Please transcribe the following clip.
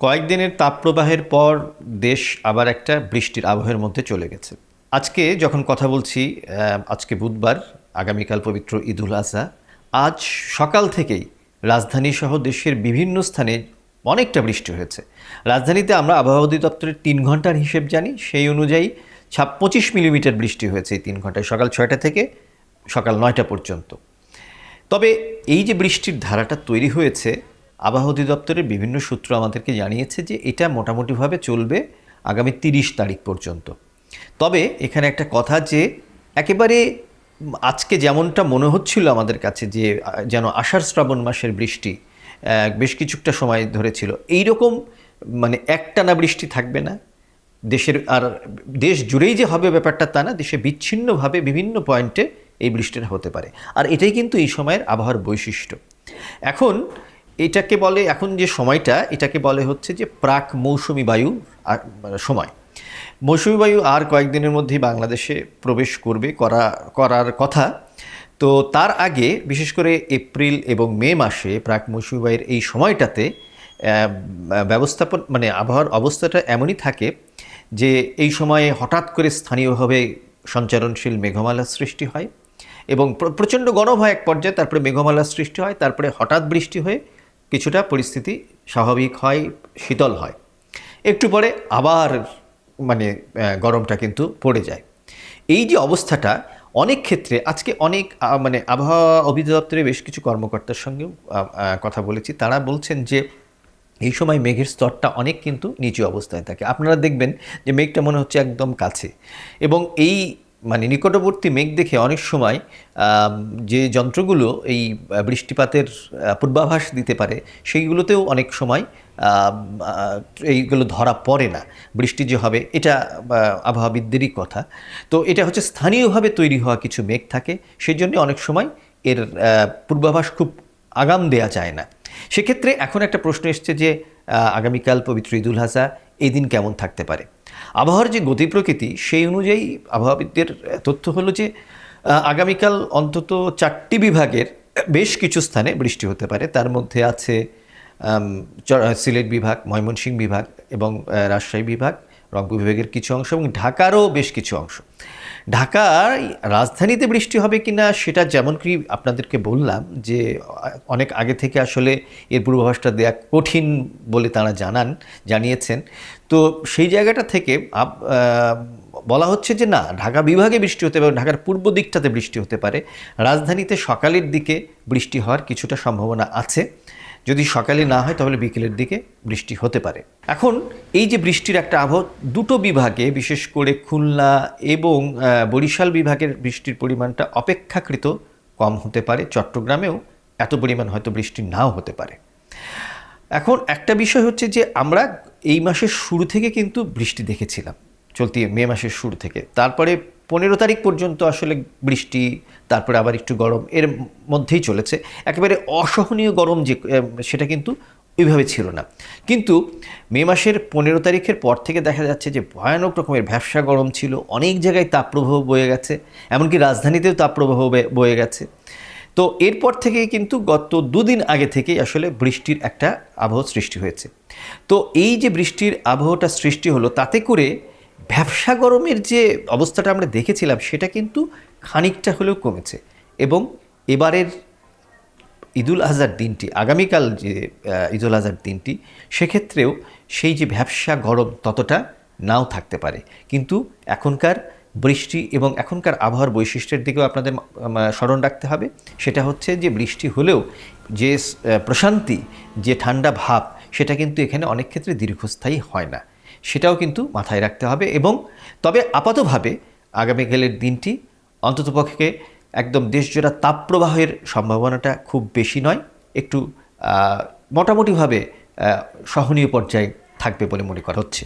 কয়েকদিনের তাপপ্রবাহের পর দেশ আবার একটা বৃষ্টির আবহের মধ্যে চলে গেছে। আজকে যখন কথা বলছি, আজকে বুধবার, আগামীকাল পবিত্র ঈদুল আজহা। আজ সকাল থেকেই রাজধানী সহ দেশের বিভিন্ন স্থানে অনেকটা বৃষ্টি হয়েছে। রাজধানীতে আমরা আবহাওয়া অধিদপ্তরের 3 ঘন্টার হিসেব জানি, সেই অনুযায়ী 25 মিলিমিটার বৃষ্টি হয়েছে এই 3 ঘন্টায়, সকাল 6টা থেকে সকাল 9টা পর্যন্ত। তবে এই যে বৃষ্টির ধারাটা তৈরি হয়েছে, আবহাওয়া অধিদপ্তরের বিভিন্ন সূত্র আমাদেরকে জানিয়েছে যে এটা মোটামুটিভাবে চলবে আগামী 30 তারিখ পর্যন্ত। তবে এখানে একটা কথা, যে একেবারে আজকে যেমনটা মনে হচ্ছিল আমাদের কাছে যে যেন আষাঢ় শ্রাবণ মাসের বৃষ্টি বেশ কিছুটা সময় ধরে ছিল, এইরকম মানে একটানা বৃষ্টি থাকবে না দেশের। আর দেশ জুড়েই যে হবে ব্যাপারটা তা না, দেশে বিচ্ছিন্নভাবে বিভিন্ন পয়েন্টে এই বৃষ্টিটা হতে পারে। আর এটাই কিন্তু এই সময়ের আবহাওয়ার বৈশিষ্ট্য। এখন এটাকে বলে, এখন যে সময়টা, এটাকে বলে হচ্ছে যে প্রাক মৌসুমি বায়ু সময়। মৌসুমি বায়ু আর কয়েকদিনের মধ্যেই বাংলাদেশে প্রবেশ করার কথা। তো তার আগে বিশেষ করে এপ্রিল এবং মে মাসে প্রাক মৌসুমি বায়ুর এই সময়টাতে মানে আবহাওয়ার অবস্থাটা এমনই থাকে যে এই সময়ে হঠাৎ করে স্থানীয়ভাবে সঞ্চারণশীল মেঘমালার সৃষ্টি হয় এবং প্রচণ্ড গরম হয় এক পর্যায়ে, তারপরে মেঘমালার সৃষ্টি হয়, তারপরে হঠাৎ বৃষ্টি হয়ে কিছুটা পরিস্থিতি স্বাভাবিক হয়, শীতল হয়, একটু পরে আবার মানে গরমটা কিন্তু পড়ে যায়। এই যে অবস্থাটা অনেক ক্ষেত্রে, আজকে অনেক মানে আবহাওয়া অধিদপ্তরে বেশ কিছু কর্মকর্তার সঙ্গেও কথা বলেছি, তারা বলছেন যে এই সময় মেঘের স্তরটা অনেক কিন্তু নিচু অবস্থায় থাকে। আপনারা দেখবেন যে মেঘটা মনে হচ্ছে একদম কাছে, এবং এই মানে নিকটবর্তী মেঘ দেখে অনেক সময় যে যন্ত্রগুলো এই বৃষ্টিপাতের পূর্বাভাস দিতে পারে, সেইগুলোতেও অনেক সময় এইগুলো ধরা পড়ে না, বৃষ্টি যে হবে এটা আবহাওয়াবিদদেরই কথা। তো এটা হচ্ছে স্থানীয়ভাবে তৈরি হওয়া কিছু মেঘ থাকে, সেই জন্য অনেক সময় এর পূর্বাভাস খুব আগাম দেয়া যায় না। সেক্ষেত্রে এখন একটা প্রশ্ন এসছে যে আগামীকাল পবিত্র ঈদুল আজহা, এই দিন কেমন থাকতে পারে। আবহাওয়ার যে গতি প্রকৃতি, সেই অনুযায়ী আবহাওয়াবিদদের তথ্য হলো যে আগামীকাল অন্তত 4টি বিভাগের বেশ কিছু স্থানে বৃষ্টি হতে পারে। তার মধ্যে আছে সিলেট বিভাগ, ময়মনসিংহ বিভাগ এবং রাজশাহী বিভাগ, রংপুর বিভাগের কিছু অংশ এবং ঢাকারও বেশ কিছু অংশ। ঢাকার রাজধানীতে বৃষ্টি হবে কিনা সেটা যেমন কি আপনাদেরকে বললাম যে অনেক আগে থেকে আসলে এর পূর্বাভাসটা দেওয়া কঠিন বলে তারা জানিয়েছেন। তো সেই জায়গাটা থেকে বলা হচ্ছে যে না, ঢাকা বিভাগে বৃষ্টি হতে পারে, ঢাকার পূর্ব দিকটাতে বৃষ্টি হতে পারে, রাজধানীতে সকালের দিকে বৃষ্টি হওয়ার কিছুটা সম্ভাবনা আছে। যদি সকালে না হয় তাহলে বিকেলের দিকে বৃষ্টি হতে পারে। এখন এই যে বৃষ্টির একটা আবহাওয়া, দুটো বিভাগে বিশেষ করে খুলনা এবং বরিশাল বিভাগের বৃষ্টির পরিমাণটা অপেক্ষাকৃত কম হতে পারে। চট্টগ্রামেও এত পরিমাণ হয়তো বৃষ্টি নাও হতে পারে। এখন একটা বিষয় হচ্ছে যে আমরা এই মাসের শুরু থেকে কিন্তু বৃষ্টি দেখেছিলাম, চলতি মে মাসের শুরু থেকে, তারপরে 15 তারিখ পর্যন্ত আসলে বৃষ্টি, তারপরে আবার একটু গরম, এর মধ্যেই চলেছে। একেবারে অসহনীয় গরম যে সেটা কিন্তু ওইভাবে ছিল না। কিন্তু মে মাসের 15 তারিখের পর থেকে দেখা যাচ্ছে যে ভয়ানক রকমের ভ্যাপসা গরম ছিল, অনেক জায়গায় তাপপ্রবাহ বয়ে গেছে, এমনকি রাজধানীতেও তাপপ্রবাহ বয়ে গেছে। তো এরপর থেকেই কিন্তু গত 2 দিন আগে থেকেই আসলে বৃষ্টির একটা আবহ সৃষ্টি হয়েছে। তো এই যে বৃষ্টির আবহটা সৃষ্টি হলো, তাতে করে ভ্যাপসা গরমের যে অবস্থাটা আমরা দেখেছিলাম সেটা কিন্তু খানিকটা হলেও কমেছে। এবং এবারের ঈদুল আজহার দিনটি, আগামীকাল যে ঈদুল আজহার দিনটি, সেক্ষেত্রেও সেই যে ভ্যাপসা গরম ততটা নাও থাকতে পারে। কিন্তু এখনকার বৃষ্টি এবং এখনকার আবহাওয়ার বৈশিষ্ট্যের দিকেও আপনাদের স্মরণ রাখতে হবে। সেটা হচ্ছে যে বৃষ্টি হলেও যে প্রশান্তি, যে ঠান্ডা ভাব, সেটা কিন্তু এখানে অনেক ক্ষেত্রে দীর্ঘস্থায়ী হয় না, সেটাও কিন্তু মাথায় রাখতে হবে। এবং তবে আপাতভাবে আগামীকালের দিনটি অন্ততপক্ষে একদম দেশজোড়া তাপপ্রবাহের সম্ভাবনাটা খুব বেশি নয়, একটু মোটামুটিভাবে সহনীয় পর্যায়ে থাকবে বলে মনে করা হচ্ছে।